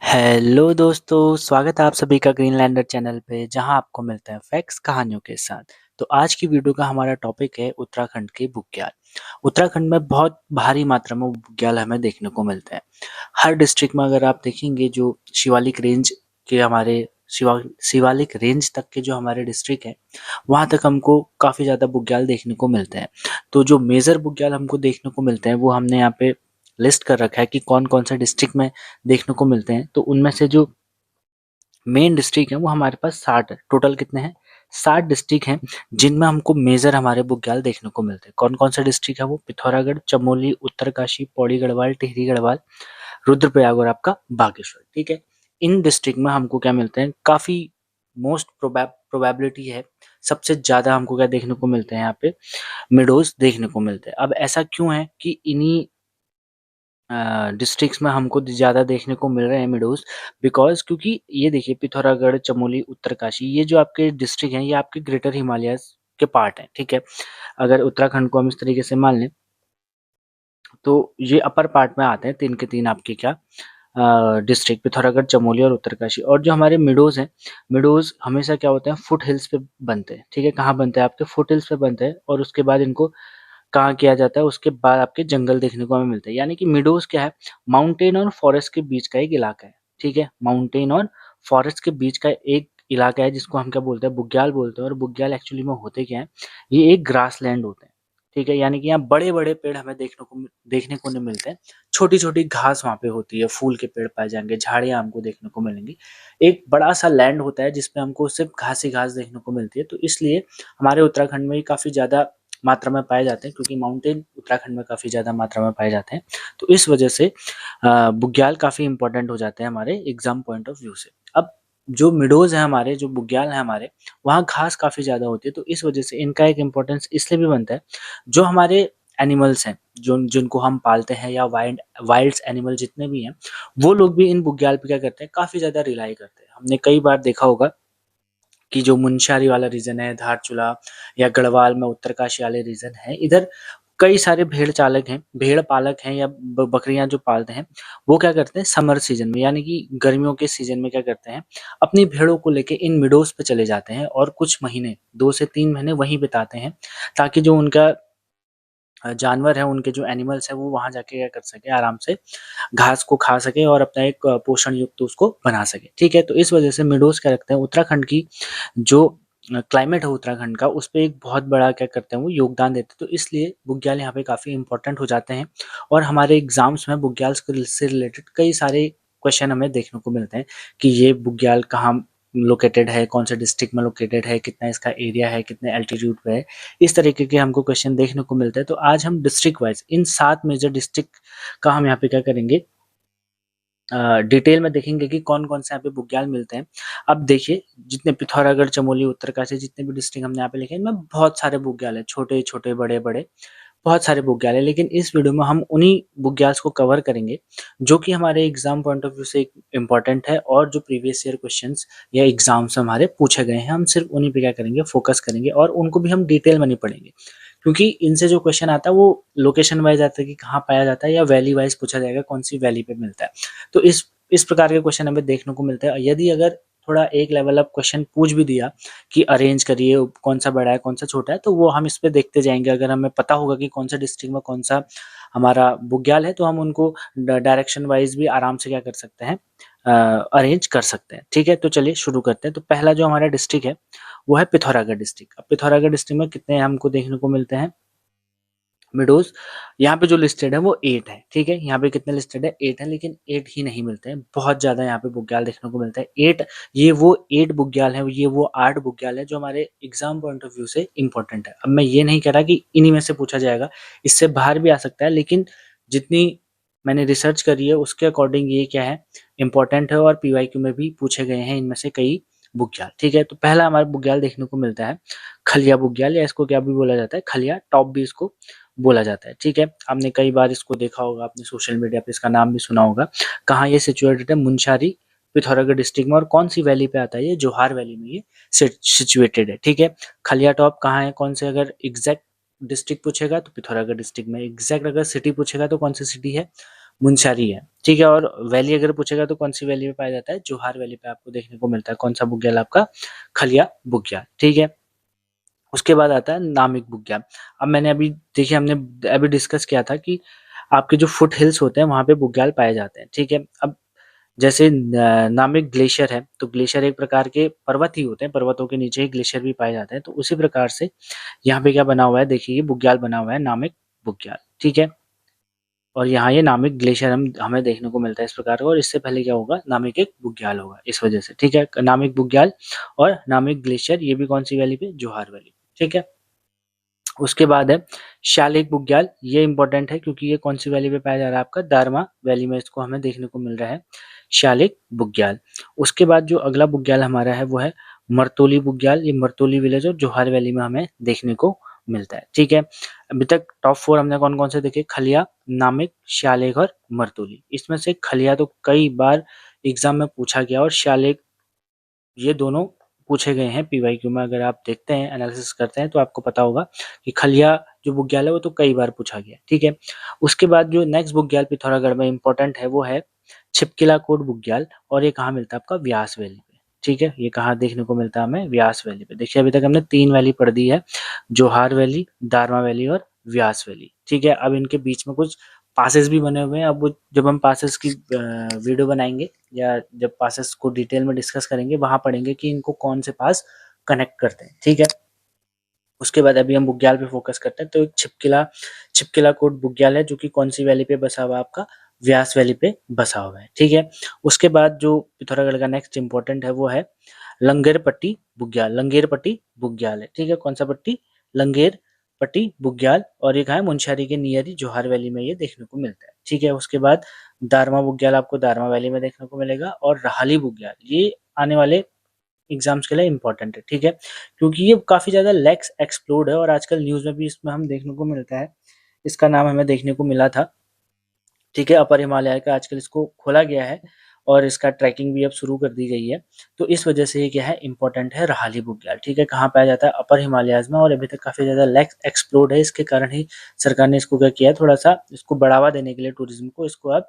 Hello दोस्तों, स्वागत है आप सभी का ग्रीनलैंडर चैनल पे जहां आपको मिलते हैं फैक्ट्स कहानियों के साथ। तो आज की वीडियो का हमारा टॉपिक है उत्तराखंड के बुग्याल। उत्तराखंड में बहुत भारी मात्रा में बुग्याल हमें देखने को मिलते हैं। हर डिस्ट्रिक्ट में अगर आप देखेंगे जो शिवालिक रेंज के हमारे शिवालिक रेंज तक के जो हमारे डिस्ट्रिक्ट है वहां तक हमको काफी ज्यादा बुग्याल देखने को मिलते हैं। तो जो मेजर बुग्याल हमको देखने को मिलते हैं वो हमने यहाँ पे लिस्ट कर रखा है कि कौन कौन से डिस्ट्रिक्ट में देखने को मिलते हैं। तो उनमें से जो मेन डिस्ट्रिक्ट है वो हमारे पास 60 है। टोटल कितने हैं? 60 डिस्ट्रिक्ट हैं जिनमें हमको मेजर हमारे बुग्याल देखने को मिलते हैं। कौन कौन से डिस्ट्रिक्ट है वो? पिथौरागढ़, चमोली, उत्तरकाशी, पौड़ी गढ़वाल, टिहरी गढ़वाल, रुद्रप्रयाग और आपका बागेश्वर। ठीक है, इन डिस्ट्रिक्ट में हमको क्या मिलते हैं? काफी मोस्ट प्रोबेबिलिटी है, सबसे ज्यादा हमको क्या देखने को मिलते हैं यहाँ पे? मिडोज देखने को मिलते हैं। अब ऐसा क्यों है कि इन्हीं डिस्ट्रिक्ट्स में हमको ज़्यादा देखने को मिल रहे हैं मीडोज़? बिकॉज़ क्योंकि ये देखिए पिथौरागढ़, चमोली, उत्तरकाशी ये जो आपके डिस्ट्रिक्ट हैं ये आपके ग्रेटर हिमालयाज़ के पार्ट हैं, ठीक है? अगर उत्तराखंड को हम इस तरीके से मान लें तो ये अपर पार्ट में आते हैं 3 के 3 आपके क्या डिस्ट्रिक्ट पिथौरागढ़, चमोली और उत्तरकाशी। और जो हमारे मिडोज़ हैं, मिडोज़ हमेशा क्या होते हैं फुट हिल्स पे बनते हैं, ठीक है? कहाँ बनते हैं? आपके फुट हिल्स पे बनते हैं और उसके बाद इनको कहाँ किया जाता है? उसके बाद आपके जंगल देखने को हमें मिलते हैं। यानी कि मिडोज़ क्या है? माउंटेन और फॉरेस्ट के बीच का एक इलाका है, ठीक है? माउंटेन और फॉरेस्ट के बीच का एक इलाका है जिसको हम क्या बोलते हैं? बुग्याल बोलते हैं। और बुग्याल एक्चुअली में होते क्या हैं? ये एक ग्रासलैंड होते हैं, ठीक है? यानी कि यहाँ बड़े-बड़े पेड़ हमें देखने को नहीं मिलते हैं। छोटी-छोटी घास वहाँ पे होती है, फूल के पेड़ पाए जाएँगे, झाड़ियाँ हमको देखने को मिलेंगी। एक बड़ा-सा लैंड होता है जिसपे हमको सिर्फ़ घास ही घास देखने को मिलती है। तो इसलिए हमारे उत्तराखंड में ये काफ़ी ज़्यादा मात्रा में पाए जाते हैं क्योंकि माउंटेन उत्तराखंड में काफ़ी ज़्यादा मात्रा में पाए जाते हैं। तो इस वजह से बुग्याल काफ़ी इम्पोर्टेंट हो जाते हैं हमारे एग्ज़ाम पॉइंट ऑफ व्यू से। अब जो मिडोज़ हैं हमारे, जो बुग्याल हैं हमारे, वहाँ घास काफ़ी ज़्यादा होती है, तो इस वजह से इनका एक इम्पोर्टेंस इसलिए भी बनता है, जो हमारे एनिमल्स हैं, जो जिनको हम पालते हैं या वाइल्ड्स एनिमल जितने भी हैं, वो लोग भी इन बुग्याल पे क्या करते हैं, काफ़ी ज़्यादा रिलाई करते हैं। हमने कई बार देखा होगा कि जो मुनस्यारी वाला रीजन है, धारचूला या गढ़वाल में उत्तरकाशी वाले रीजन है, इधर कई सारे भेड़ चालक हैं, भेड़ पालक हैं या बकरियां जो पालते हैं, वो क्या करते हैं समर सीजन में यानी कि गर्मियों के सीजन में क्या करते हैं, अपनी भेड़ों को लेके इन मिडोज पे चले जाते हैं और कुछ महीने 2 से 3 महीने वहीं बिताते हैं ताकि जो उनका जानवर है, उनके जो एनिमल्स है वो वहां जाके क्या कर सके, आराम से घास को खा सके और अपना एक पोषण युक्त उसको बना सके। ठीक है, तो इस वजह से मिडोज क्या रखते हैं, उत्तराखंड की जो क्लाइमेट है उत्तराखंड का, उस पे एक बहुत बड़ा क्या करते हैं वो योगदान देते हैं। तो इसलिए बुग्याल यहाँ पे काफ़ी इम्पोर्टेंट हो जाते हैं और हमारे एग्ज़ाम्स में बुग्याल से रिलेटेड कई सारे क्वेश्चन हमें देखने को मिलते हैं कि ये बुग्याल कहाँ लोकेटेड है, कौन से डिस्ट्रिक्ट में लोकेटेड है, कितना इसका एरिया है, कितने एल्टीट्यूड पे है। इस तरीके के हमको क्वेश्चन देखने को मिलते हैं। तो आज हम डिस्ट्रिक्ट वाइज़ इन 7 मेजर डिस्ट्रिक्ट का हम यहाँ पे क्या करेंगे, डिटेल में देखेंगे कि कौन-कौन से यहाँ पे बुग्याल मिलते हैं। अब देखिए जितने पिथौरागढ़, चमोली, उत्तरकाशी जितने भी डिस्ट्रिक्ट हमने यहाँ पे लिखे हैं, इनमें बहुत सारे बुग्याल हैं, छोटे-छोटे, बड़े-बड़े, बहुत सारे बुग्याल हैं। लेकिन इस वीडियो में हम उन्हीं बुग्याल्स को कवर करेंगे, जो कि हमारे एग्ज़ाम पॉइंट ऑफ व्यू से इम्पोर्टेंट है और जो प्रीवियस ईयर क्वेश्चन्स या एग्ज़ाम्स में हमारे पूछे गए हैं, हम सिर्फ़ उन्हीं पे क्या करेंगे, फ़ोकस करेंगे और उनको भी हम डिटेल में नहीं पढ़ेंगे। क्योंकि इनसे जो क्वेश्चन आता है वो लोकेशन वाइज़ आता है कि कहाँ पाया जाता है या वैली वाइज़ पूछा जाएगा, कौन-सी वैली पे मिलता है। तो इस प्रकार के क्वेश्चन हमें देखने को मिलते हैं। यदि अगर थोड़ा एक लेवल अप क्वेश्चन पूछ भी दिया कि अरेंज करिए कौन-सा बड़ा है, कौन-सा छोटा है, तो वो हम इस पे देखते जाएँगे। अगर हमें पता होगा कि कौन-सा डिस्ट्रिक्ट में कौन-सा हमारा बुग्याल है, तो हम उनको डायरेक्शन वाइज़ भी आराम से क्या कर सकते हैं, अरेंज कर सकते हैं। ठीक है, तो चलिए शुरू करते हैं। तो पहला जो हमारा डिस्ट्रिक्ट है, वो है पिथौरागढ़ डिस्ट्रिक्ट। अब पिथौरागढ़ डिस्ट्रिक्ट में कितने हमको देखने को मिलते हैं मिडोज़? यहाँ पे जो लिस्टेड है वो 8 है, ठीक है? यहाँ पे कितने लिस्टेड है? 8 है, लेकिन 8 ही नहीं मिलते हैं, बहुत ज़्यादा यहाँ पे बुग्याल देखने को मिलते हैं। 8 ये वो 8 बुग्याल हैं, ये वो 8 बुग्याल हैं जो हमारे एग्ज़ाम पॉइंट ऑफ व्यू से इम्पोर्टेंट है। अब मैं ये नहीं कह रहा कि इन्हीं में से पूछा जाएगा, इससे बाहर भी आ सकता है, लेकिन जितनी मैंने रिसर्च करी है उसके अकॉर्डिंग ये क्या है, इम्पोर्टेंट है और पीवाईक्यू में भी पूछे गए हैं इनमें से कई बुग्याल, ठीक है? तो पहला हमारा बुग्याल देखने को मिलता है खलिया बुग्याल, या इसको क्या भी बोला जाता है, खलिया टॉप भी इसको बोला जाता है, ठीक है? आपने कई बार इसको देखा होगा, आपने सोशल मीडिया पे इसका नाम भी सुना होगा। कहाँ ये सिचुएटेड है? मुनस्यारी, पिथौरागढ़ डिस्ट्रिक्ट में। और कौन-सी वैली पे आता है ये? जोहार वैली में ये सिचुएटेड है, ठीक है? खलिया टॉप कहाँ है? कौन से अगर एग्ज़ैक्ट डिस्ट्रिक्ट पूछेगा तो पिथौरागढ़ डिस्ट्रिक्ट में, एग्ज़ैक्ट अगर सिटी पूछेगा तो कौन-सी सिटी है? मुनस्यारी है, ठीक है। और वैली अगर पूछेगा तो कौन सी वैली में पाया जाता है, जोहार वैली पे आपको देखने को मिलता है। कौन सा बुग्याल आपका, खलिया बुग्याल, ठीक है। उसके बाद आता है नामिक बुग्याल। अब मैंने अभी देखिए हमने अभी डिस्कस किया था कि आपके जो फुट हिल्स होते हैं वहां पे बुग्याल पाए जाते हैं, ठीक है। अब जैसे नामिक ग्लेशियर है, तो ग्लेशियर एक प्रकार के पर्वत ही होते हैं, पर्वतों के नीचे ही ग्लेशियर भी पाए जाते हैं। तो उसी प्रकार से यहाँ पे क्या बना हुआ है, देखिए ये बुग्याल बना हुआ है, नामिक बुग्याल, ठीक है। और यहाँ ये नामिक ग्लेशियर हमें देखने को मिलता है इस प्रकार का। और इससे पहले क्या होगा, नामिक एक बुग्याल होगा, इस वजह से, ठीक है। नामिक बुग्याल और नामिक ग्लेशियर, ये भी कौन सी वैली पे, जोहार वैली, ठीक है। उसके बाद है शालिक बुग्याल। ये इंपॉर्टेंट है क्योंकि ये कौन सी वैली पे पाया जा रहा है, आपका दारमा वैली में इसको हमें देखने को मिल रहा है, शालिक बुग्याल। उसके बाद जो अगला बुग्याल हमारा है वो है मरतोली बुग्याल। ये मरतोली विलेज और जोहार वैली में हमें देखने को मिलता है, ठीक है। अभी तक टॉप 4 हमने कौन कौन से देखे, खलिया, नामिक, शालिक और मरतोली। इसमें से खलिया तो कई बार एग्जाम में पूछा गया और शालिक, ये दोनों पूछे गए हैं पीवाईक्यू में। अगर आप देखते हैं, एनालिसिस करते हैं, तो आपको पता होगा कि खलिया जो बुग्याल है वो तो कई बार पूछा गया, ठीक है। उसके बाद जो नेक्स्ट बुग्याल पिथौरागढ़ में इंपॉर्टेंट है वो है छिपकिला कोट बुग्याल। और ये कहाँ मिलता है आपका, व्यास वैली पे, ठीक है। ये कहाँ देखने को मिलता है हमें, व्यास वैली पे। देखिए अभी तक हमने 3 वैली पढ़ दी है, जोहार वैली, दारमा वैली और व्यास वैली, ठीक है। अब इनके बीच में कुछ पासेस भी बने हुए हैं। अब वो जब हम पासेस की वीडियो बनाएंगे या जब पासेस को डिटेल में डिस्कस करेंगे, वहां पढ़ेंगे कि इनको कौन से पास कनेक्ट करते हैं, ठीक है। उसके बाद अभी हम बुग्याल पे फोकस करते हैं। तो एक छिपकिला कोट बुग्याल है जो कि कौन सी वैली पे बसा हुआ है, आपका व्यास वैली पे बसा हुआ है, ठीक है। उसके बाद जो पिथौरागढ़ का नेक्स्ट इंपॉर्टेंट है वो है लंगेर पट्टी बुग्याल। लंगेर पट्टी बुग्याल है, ठीक है। कौन सा पट्टी, लंगेर पट्टी बुग्याल। और ये कहा है, मुनस्यारी के नियर ही जोहार वैली में ये देखने को मिलता है, ठीक है। उसके बाद दारमा बुग्याल आपको दारमा वैली में देखने को मिलेगा। और राहली बुग्याल, ये आने वाले एग्जाम्स के लिए इंपॉर्टेंट है, ठीक है। क्योंकि ये काफी ज्यादा लेक्स एक्सप्लोर्ड है और आजकल न्यूज में भी इसमें हम देखने को मिलता है। इसका नाम हमें देखने को मिला था, ठीक है। अपर हिमालय का आजकल इसको खोला गया है और इसका ट्रैकिंग भी अब शुरू कर दी गई है। तो इस वजह से ये क्या है, इंपॉर्टेंट है राहली बुग्याल, ठीक है। कहाँ पाया जाता है, अपर हिमालयाज में। और अभी तक काफी ज्यादा लेक्स एक्सप्लोर्ड है, इसके कारण ही सरकार ने इसको क्या किया है, थोड़ा सा इसको बढ़ावा देने के लिए टूरिज्म को, इसको अब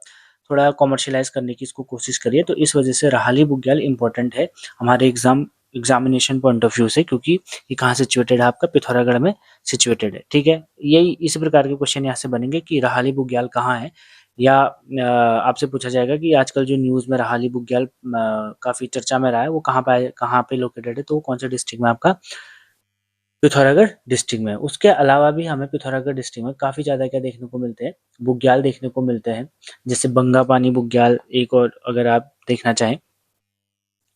थोड़ा कॉमर्शियलाइज करने की इसको कोशिश करिए। तो इस वजह से राहली बुग्याल इंपॉर्टेंट है हमारे एग्जामिनेशन पॉइंट ऑफ व्यू से, क्योंकि ये कहाँ सिचुएटेड है, आपका पिथौरागढ़ में सिचुएटेड है, ठीक है। यही इसी प्रकार के क्वेश्चन यहाँ से बनेंगे कि राहली बुग्याल कहाँ है। या आपसे पूछा जाएगा कि आजकल जो न्यूज़ में राहली बुग्याल काफ़ी चर्चा में रहा है, वो कहाँ पे लोकेटेड है, तो वो कौन से डिस्ट्रिक्ट में, आपका पिथौरागढ़ डिस्ट्रिक्ट में है। उसके अलावा भी हमें पिथौरागढ़ डिस्ट्रिक्ट में काफ़ी ज़्यादा क्या देखने को मिलते हैं, बुग्याल देखने को मिलते हैं। जैसे बंगा पानी बुग्याल, एक और अगर आप देखना चाहें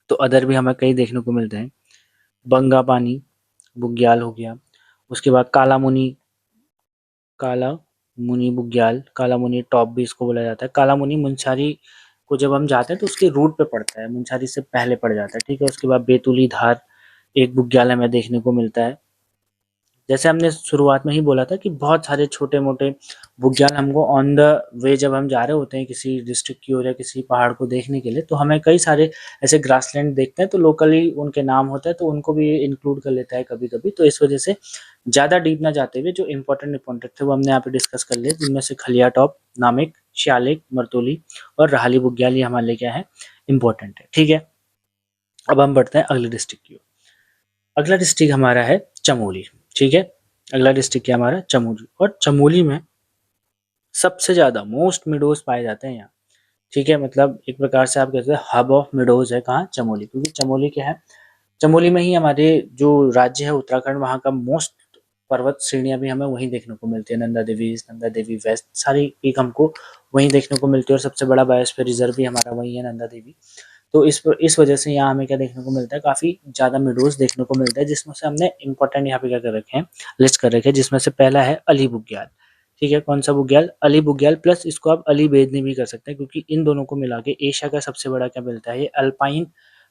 तो अदर भी हमें कई देखने को मिलते हैं। बंगा पानी बुग्याल हो गया। उसके बाद काला मुनी बुग्याल, काला मुनी टॉप भी इसको बोला जाता है। काला मुनी मुनस्यारी को जब हम जाते हैं तो उसके रूट पे पड़ता है, मुनस्यारी से पहले पड़ जाता है, ठीक है। उसके बाद बेतुली धार एक बुग्याल हमें देखने को मिलता है। जैसे हमने शुरुआत में ही बोला था कि बहुत सारे छोटे मोटे बुग्याल हमको ऑन द वे जब हम जा रहे होते हैं किसी डिस्ट्रिक्ट की ओर या किसी पहाड़ को देखने के लिए, तो हमें कई सारे ऐसे ग्रासलैंड देखते हैं, तो लोकली उनके नाम होता है, तो उनको भी इंक्लूड कर लेता है कभी कभी। तो इस वजह से ज़्यादा डीप ना जाते हुए जो इंपॉर्टेंट थे वो हमने यहाँ पे डिस्कस कर लिए, जिनमें से खलिया टॉप, नामिक, श्यालिक, मरतोली और राहली बुग्याल, ये हमारे लिए क्या है, इंपॉर्टेंट है, ठीक है। अब हम बढ़ते हैं अगले डिस्ट्रिक्ट की ओर। अगला डिस्ट्रिक्ट हमारा है चमोली, ठीक है। अगला डिस्ट्रिक्ट क्या हमारा, चमोली। और चमोली में सबसे ज्यादा मोस्ट मिडोज पाए जाते हैं यहाँ, ठीक है। मतलब एक प्रकार से आप कहते हैं हब ऑफ मिडोज है कहाँ, चमोली। क्योंकि चमोली क्या है, चमोली में ही हमारे जो राज्य है उत्तराखंड, वहाँ का मोस्ट पर्वत श्रेणियां भी हमें वहीं देखने को मिलती है। नंदा देवी वेस्ट, सारी पीक हमको वहीं देखने को मिलती है। और सबसे बड़ा बायोस्फीयर रिजर्व भी हमारा वही है, नंदा देवी। तो इस वजह से यहाँ हमें क्या देखने को मिलता है, काफी ज्यादा मिडोज देखने को मिलता है, जिसमें से हमने इंपॉर्टेंट यहाँ पे क्या कर रखे हैं, लिस्ट कर रखे हैं। जिसमें से पहला है अली बुग्याल, ठीक है। कौन सा बुग्याल, अली बुग्याल। प्लस इसको आप अली बेदनी भी कर सकते हैं, क्योंकि इन दोनों को मिला के एशिया का सबसे बड़ा क्या मिलता है, ये अल्पाइन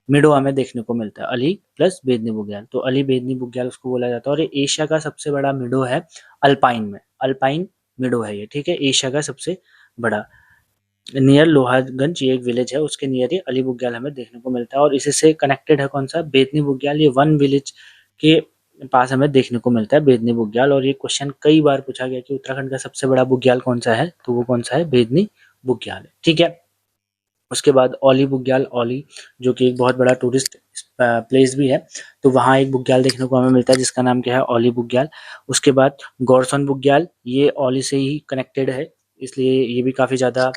मिडो हमें देखने को मिलता है, अली प्लस बेदनी बुग्याल। तो अली बेदनी बुग्याल उसको बोला जाता है। और ये एशिया का सबसे बड़ा मिडो है अल्पाइन में, अल्पाइन मिडो है ये, ठीक है। एशिया का सबसे बड़ा, नियर लोहारगंज, ये एक विलेज है, उसके नियर ही अली बुग्याल हमें देखने को मिलता है। और इसी से कनेक्टेड है कौन सा, बेदनी बुग्याल। ये वन विलेज के पास हमें देखने को मिलता है बेदनी बुग्याल। और ये क्वेश्चन कई बार पूछा गया कि उत्तराखंड का सबसे बड़ा बुग्याल कौन सा है, तो वो कौन सा है, बेदनी बुग्याल है, ठीक है। उसके बाद औली बुग्याल, औली जो कि एक बहुत बड़ा टूरिस्ट प्लेस भी है, तो वहाँ एक बुग्याल देखने को हमें मिलता है जिसका नाम क्या है, औली बुग्याल। उसके बाद गौरसन बुग्याल, ये औली से ही कनेक्टेड है, इसलिए ये भी काफ़ी ज़्यादा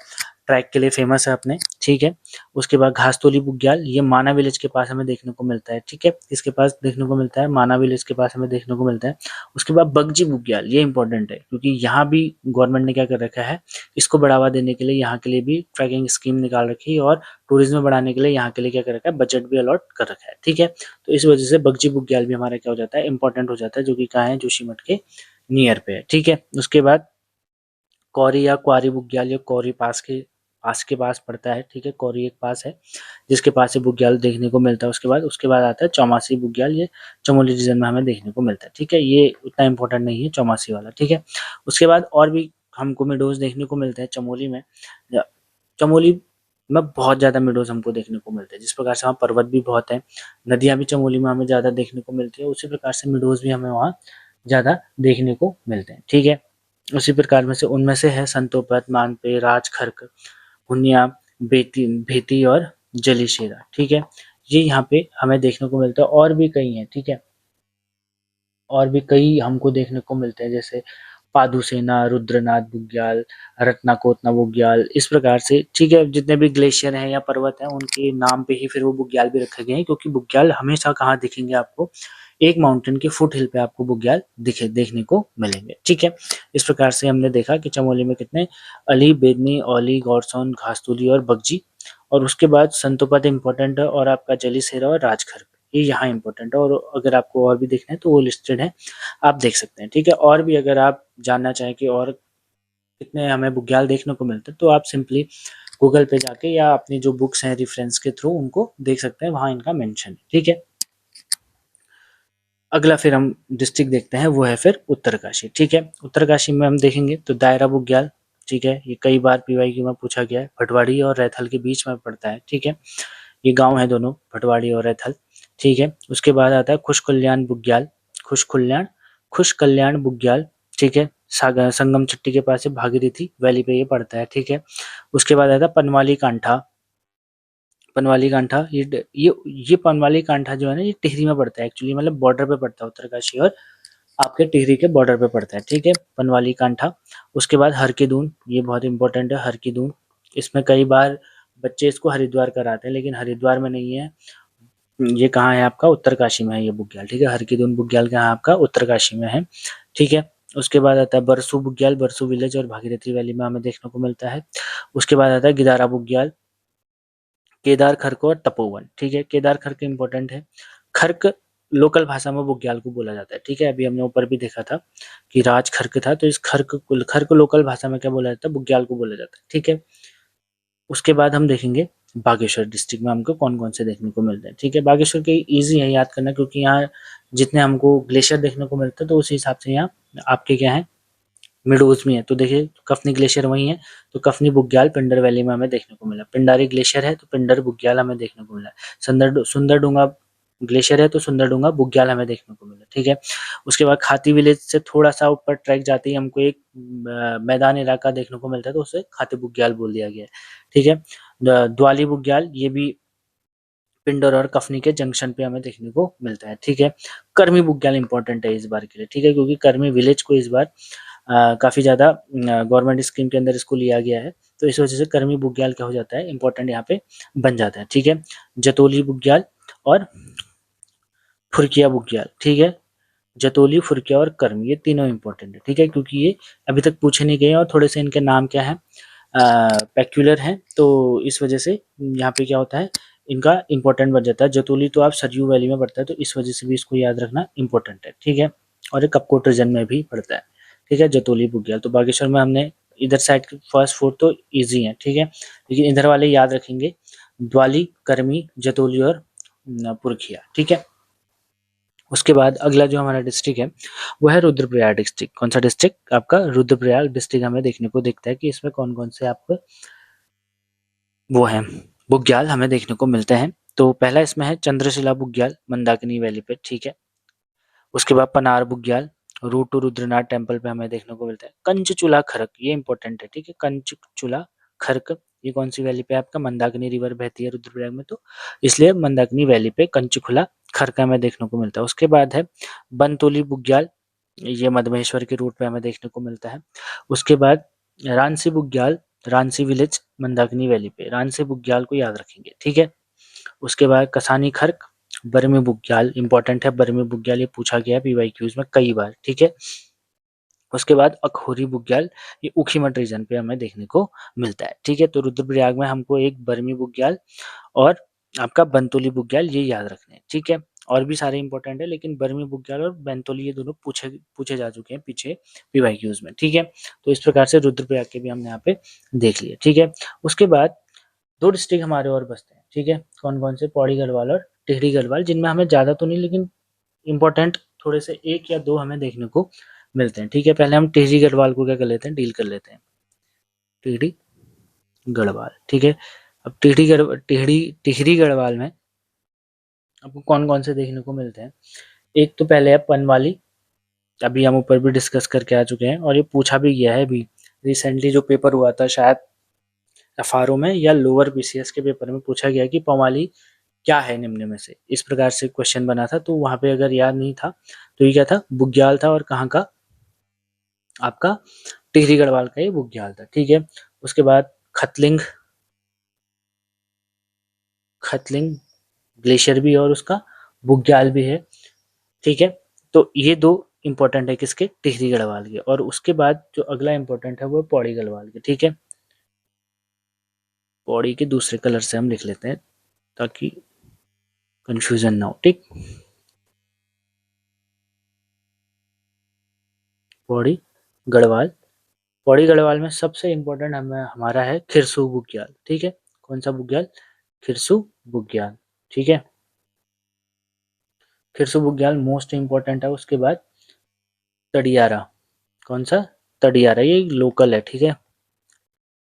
ट्रैक के लिए फेमस है अपने, ठीक है। उसके बाद घासतोली बुग्याल, ये माना विलेज के पास हमें देखने को मिलता है, ठीक है। इसके पास देखने को मिलता है, माना विलेज के पास हमें देखने को मिलता है। उसके बाद बगजी बुग्याल, ये इंपॉर्टेंट है क्योंकि यहाँ भी गवर्नमेंट ने क्या कर रखा है, इसको बढ़ावा देने के लिए यहाँ के लिए भी ट्रैकिंग स्कीम निकाल रखी है और टूरिज्म बढ़ाने के लिए यहाँ के लिए क्या कर रखा है, बजट भी अलॉट कर रखा है, ठीक है। तो इस वजह से बगजी बुग्याल भी हमारा क्या हो जाता है, इंपॉर्टेंट हो जाता है, जो कि कहाँ है, जोशीमठ के नियर पे है, ठीक है। उसके बाद कौरी या क्वारी बुग्याल, ये कौरी पास के पास पड़ता है, ठीक है। कौरी एक पास है जिसके पास से बुग्याल देखने को मिलता है। उसके बाद आता है चौमासी बुग्याल, ये चमोली रीजन में हमें देखने को मिलता है, ठीक है। ये उतना इंपॉर्टेंट नहीं है चौमासी वाला, ठीक है। उसके बाद और भी हमको मिडोज देखने को मिलते हैं चमोली में। चमोली में बहुत ज़्यादा मिडोज हमको देखने को मिलते हैं, जिस प्रकार से वहाँ पर्वत भी बहुत है, नदियाँ भी चमोली में हमें ज़्यादा देखने को मिलती है, उसी प्रकार से मिडोज भी हमें वहाँ ज़्यादा देखने को मिलते हैं, ठीक है। उसी प्रकार में से उनमें से है संतोपत, मानपे, राजखर्क, हुनिया, भेती और जलीशेरा, ठीक है। ये यहाँ पे हमें देखने को मिलता है, और भी कई हैं, ठीक है। और भी कई हमको देखने को मिलते हैं, जैसे पादुसेना, रुद्रनाथ बुग्याल, रत्नाकोतना बुग्याल, इस प्रकार से, ठीक है। जितने भी ग्लेशियर हैं या पर्वत हैं, उनके नाम पे ही फिर वो बुग्याल भी रखे गए हैं, क्योंकि बुग्याल हमेशा कहाँ दिखेंगे आपको, एक माउंटेन के फुट हिल पे आपको बुग्याल देखने को मिलेंगे, ठीक है। इस प्रकार से हमने देखा कि चमोली में कितने अली, बेदनी, औली, गौरसौन, घासतुली और बगजी, और उसके बाद संतोपत इम्पोर्टेंट है, और आपका जलीसेरा और राजखर, ये यहाँ इम्पोर्टेंट है। और अगर आपको और भी देखना है तो वो लिस्टेड है, आप देख सकते हैं, ठीक है। और भी अगर आप जानना चाहें कि और कितने हमें बुग्याल देखने को मिलते हैं, तो आप सिंपली गूगल पे जाके या अपनी जो बुक्स हैं रेफरेंस के थ्रू उनको देख सकते हैं, वहाँ इनका मेंशन है, ठीक है। अगला फिर हम डिस्ट्रिक्ट देखते हैं, वो है फिर उत्तरकाशी, ठीक है। उत्तरकाशी में हम देखेंगे तो दायरा बुग्याल, ठीक है, ये कई बार पीवाईक्यू में पूछा गया है, भटवाड़ी और रैथल के बीच में पड़ता है, ठीक है। ये गांव है दोनों, भटवाड़ी और रैथल, ठीक है। उसके बाद आता है खुश कल्याण बुग्याल, खुश कल्याण खुश कल्याण बुग्याल, ठीक है। संगम चट्टी के पास है, भागीरथी वैली पे ये पड़ता है, ठीक है। उसके बाद आता है पनवाली कांठा, पनवाली कांठा, ये पनवाली कांठा जो है ना, ये टिहरी में पड़ता है एक्चुअली, मतलब बॉर्डर पे पड़ता है उत्तरकाशी और आपके टिहरी के बॉर्डर पे पड़ता है, ठीक है, पनवाली कांठा। उसके बाद हर की दून, ये बहुत इंपॉर्टेंट है, हर की दून, इसमें कई बार बच्चे इसको हरिद्वार कराते हैं, लेकिन हरिद्वार में नहीं है, ये कहाँ है आपका, उत्तरकाशी में है ये बुग्याल, ठीक है। हर की दून बुग्याल कहाँ आपका, उत्तरकाशी में है, ठीक है। उसके बाद आता है बरसू बुग्याल, बरसू विलेज और भागीरथी वैली में हमें देखने को मिलता है। उसके बाद आता है गिदारा बुग्याल, केदार खर्क और तपोवन, ठीक है। केदार खर्क इंपॉर्टेंट है, खर्क लोकल भाषा में बुग्याल को बोला जाता है, ठीक है। अभी हमने ऊपर भी देखा था कि राज खर्क था, तो इस खर्क लोकल भाषा में क्या बोला जाता है, बुग्याल को बोला जाता है, ठीक है। उसके बाद हम देखेंगे बागेश्वर डिस्ट्रिक्ट में हमको कौन कौन से देखने को मिलते हैं, ठीक है। बागेश्वर के इजी है याद करना, क्योंकि यहाँ जितने हमको ग्लेशियर देखने को मिलते हैं, तो उस हिसाब से यहाँ आपके क्या है, मिडोज में है। तो देखिए कफनी ग्लेशियर वही है, तो कफनी बुग्याल पिंडर वैली में हमें देखने को मिला, पिंडारी ग्लेशियर है तो पिंडर बुग्याल हमें देखने को मिला, सुंदरडूंगा ग्लेशियर है तो सुंदरडूंगा बुग्याल हमें देखने को मिला, ठीक है। उसके बाद खाती विलेज से थोड़ा सा ऊपर ट्रैक जाते ही हमको एक मैदान इलाका देखने को मिलता है, तो उसे खाती बुग्याल बोल दिया गया है, ठीक है। द्वाली बुग्याल, ये भी पिंडर और कफनी के जंक्शन पे हमें देखने को मिलता है, ठीक है। कर्मी बुग्याल इंपॉर्टेंट है इस बार के लिए, ठीक है, क्योंकि कर्मी विलेज को इस बार काफ़ी ज़्यादा गवर्नमेंट स्कीम के अंदर इसको लिया गया है, तो इस वजह से कर्मी बुग्याल क्या हो जाता है, इंपॉर्टेंट यहाँ पे बन जाता है, ठीक है। जतोली बुग्याल और फुरकिया बुग्याल, ठीक है। जतोली, फुरकिया और कर्मी, ये तीनों इंपॉर्टेंट है, ठीक है, क्योंकि ये अभी तक पूछे नहीं गए और थोड़े से इनके नाम क्या है, पेक्यूलर हैं, तो इस वजह से यहाँ पे क्या होता है, इनका इंपॉर्टेंट बन जाता है। जतोली तो आप सरयू वैली में पड़ता है, तो इस वजह से भी इसको याद रखना इंपॉर्टेंट है, ठीक है। और ये कपकोट रीजन में भी पड़ता है, ठीक है, जतोली बुग्याल। तो बागेश्वर में हमने इधर साइड के फर्स्ट फोर तो इजी है, ठीक है, लेकिन इधर वाले याद रखेंगे, द्वाली, कर्मी, जतोली और पुरखिया, ठीक है। उसके बाद अगला जो हमारा डिस्ट्रिक्ट है वो है रुद्रप्रयाग डिस्ट्रिक्ट। कौन सा डिस्ट्रिक्ट आपका, रुद्रप्रयाग डिस्ट्रिक्ट हमें देखने को दिखता है कि इसमें कौन कौन से आपको वो हैं, बुग्याल हमें देखने को मिलते हैं। तो पहला इसमें है चंद्रशिला बुग्याल, मंदाकिनी वैली पे, ठीक है। उसके बाद पनार बुग्याल, रूट टू रुद्रनाथ टेम्पल पे हमें देखने को मिलता है। कंचचूला खरक, ये इंपॉर्टेंट है, ठीक है, कंचचूला खर्क, ये कौन सी वैली पे आपका मंदाकिनी रिवर बहती है रुद्रप्रयाग में, तो इसलिए मंदाकिनी वैली पे कंचुकुला खर्क हमें देखने को मिलता है। उसके बाद है बनतोली बुग्याल, ये मधमेश्वर के रूट पे हमें देखने को मिलता है। उसके बाद रानसी बुग्याल, रानसी विलेज मंदाकिनी वैली पे, रानसी बुग्याल को याद रखेंगे, ठीक है। उसके बाद कसानी खर्क, बरमी बुग्याल इंपॉर्टेंट है, बरमी बुग्याल ये पूछा गया है पीवाईक्यूज में कई बार, ठीक है। उसके बाद अखोरी बुग्याल, ये ऊखीमठ रीजन पे हमें देखने को मिलता है, ठीक है। तो रुद्रप्रयाग में हमको एक बरमी बुग्याल और आपका बंतोली बुग्याल ये याद रखने हैं, ठीक है। और भी सारे इंपॉर्टेंट है, लेकिन बरमी बुग्याल और बंतोली ये दोनों पूछे पूछे जा चुके हैं पीछे पीवाईक्यूज में, ठीक है। तो इस प्रकार से रुद्रप्रयाग के भी हमने यहाँ पे देख लिए, ठीक है। उसके बाद 2 डिस्ट्रिक्ट हमारे और बचते हैं, ठीक है। कौन-कौन से? पौड़ी गढ़वाल और टिहरी गढ़वाल, जिनमें हमें ज़्यादा तो नहीं लेकिन इम्पोर्टेंट थोड़े से 1 या 2 हमें देखने को मिलते हैं, ठीक है। पहले हम टिहरी गढ़वाल को क्या कर लेते हैं, डील कर लेते हैं। टिहरी गढ़वाल, ठीक है। अब टिहरी गढ़वाल में आपको कौन-कौन से देखने को मिलते हैं? एक तो पहले है पनवाली, अभी हम ऊपर भी डिस्कस करके आ चुके हैं और ये पूछा भी गया है अभी रिसेंटली जो पेपर हुआ था शायद एफआरओ में या लोअर बीसीएस के पेपर में पूछा गया कि पवाली क्या है निम्न में से, इस प्रकार से क्वेश्चन बना था। तो वहां पे अगर याद नहीं था तो ये क्या था, बुग्याल था, और कहाँ का? आपका टिहरी गढ़वाल का ये बुग्याल था, ठीक है। उसके बाद खतलिंग, खतलिंग ग्लेशियर भी है और उसका बुग्याल भी है, ठीक है। तो ये 2 इंपॉर्टेंट है किसके? टिहरी गढ़वाल के। और उसके बाद जो अगला इंपॉर्टेंट है वो पौड़ी गढ़वाल के, ठीक है। पौड़ी के दूसरे कलर से हम लिख लेते हैं ताकि कंफ्यूजन ना हो, ठीक। पौड़ी गढ़वाल, पौड़ी गढ़वाल में सबसे इम्पोर्टेंट हमें हमारा है खिरसू बुग्याल, ठीक है। कौन सा बुग्याल? खिरसू बुग्याल, ठीक है। खिरसू बुग्याल मोस्ट इम्पोर्टेंट है। उसके बाद तडियारा, कौन सा? तडियारा, ये लोकल है, ठीक है।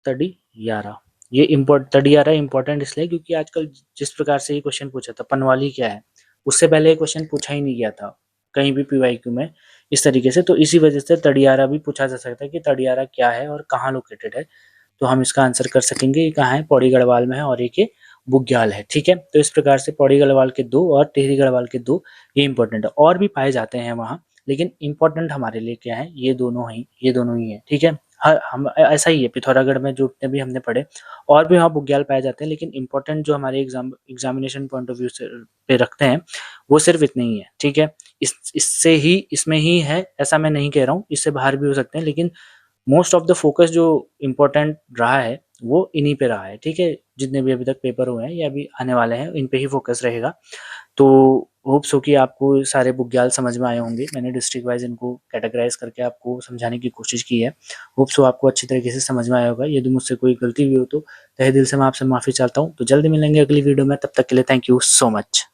तडियारा, ये तडियारा इम्पोर्टेंट इसलिए क्योंकि आजकल जिस प्रकार से ये क्वेश्चन पूछा था पनवाली क्या है, उससे पहले ये क्वेश्चन पूछा ही नहीं गया था कहीं भी पीवाईक्यू में इस तरीके से। तो इसी वजह से तडियारा भी पूछा जा सकता है कि तडियारा क्या है और कहाँ लोकेटेड है। तो हम इसका आंसर कर सकेंगे, ये कहाँ है? पौड़ी गढ़वाल में है और एक ये बुग्याल है, ठीक है। तो इस प्रकार से पौड़ी गढ़वाल के 2 और टिहरी गढ़वाल के 2 ये इंपॉर्टेंट है। और भी पाए जाते हैं वहाँ, लेकिन इंपॉर्टेंट हमारे लिए क्या है? ये दोनों ही है, ठीक है। हर हम ऐसा ही है पिथौरागढ़ में जो भी हमने पढ़े, और भी वहाँ बुग्याल पाए जाते हैं, लेकिन इंपॉर्टेंट जो हमारे एग्जामिनेशन पॉइंट ऑफ व्यू से पे रखते हैं वो सिर्फ इतने ही है, ठीक है। इससे ही इसमें ही है ऐसा मैं नहीं कह रहा हूँ, इससे बाहर भी हो सकते हैं, लेकिन मोस्ट ऑफ द फोकस जो इम्पोर्टेंट रहा है वो इन्हीं पे रहा है, ठीक है। जितने भी अभी तक पेपर हुए हैं या अभी आने वाले हैं इन पे ही फोकस रहेगा। तो होप्स हो कि आपको सारे बुग्याल समझ में आए होंगे। मैंने डिस्ट्रिक्ट वाइज इनको कैटेगराइज करके आपको समझाने की कोशिश की है। होप्स हो आपको अच्छी तरीके से समझ में आया होगा। यदि मुझसे कोई गलती भी हो तो तहे दिल से मैं आपसे माफ़ी चाहता हूँ। तो जल्दी मिलेंगे अगली वीडियो में, तब तक के लिए थैंक यू सो मच।